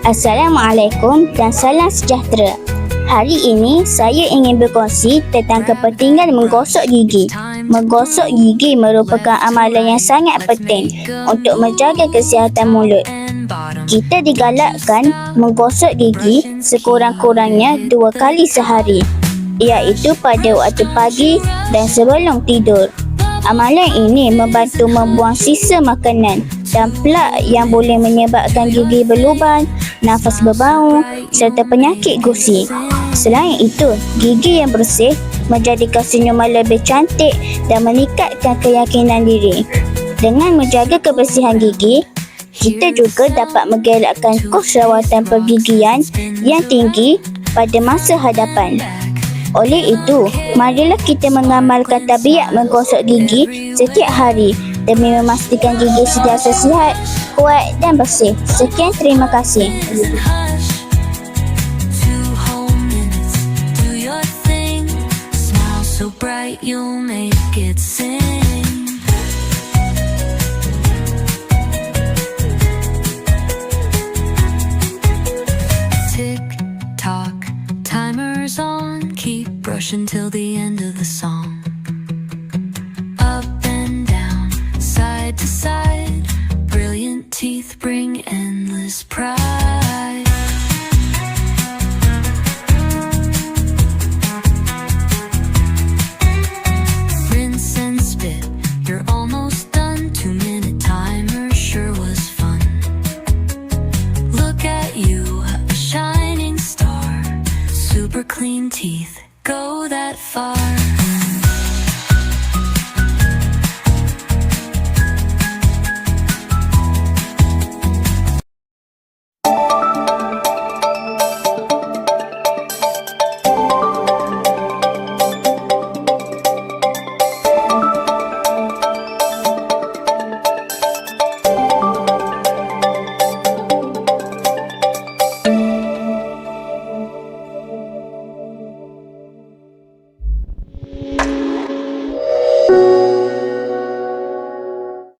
Assalamualaikum dan salam sejahtera. Hari ini saya ingin berkongsi tentang kepentingan menggosok gigi. Menggosok gigi merupakan amalan yang sangat penting untuk menjaga kesihatan mulut. Kita digalakkan menggosok gigi sekurang-kurangnya 2 kali sehari, iaitu pada waktu pagi dan sebelum tidur. Amalan ini membantu membuang sisa makanan dan plak yang boleh menyebabkan gigi berlubang, nafas berbau serta penyakit gusi. Selain itu, gigi yang bersih menjadikan senyuman lebih cantik dan meningkatkan keyakinan diri. Dengan menjaga kebersihan gigi, kita juga dapat mengelakkan kos rawatan pergigian yang tinggi pada masa hadapan. Oleh itu, marilah kita mengamalkan tabiat menggosok gigi setiap hari demi memastikan gigi sentiasa sihat, kuat dan bersih. Sekian, terima kasih. Tick-tock, timer's on. Keep brushing till the end of the song. Up and down, side to side. Brilliant teeth bring endless pride. Rinse and spit, you're almost done. 2-minute timer sure was fun. Look at you, a shining star. Super clean teeth go that far.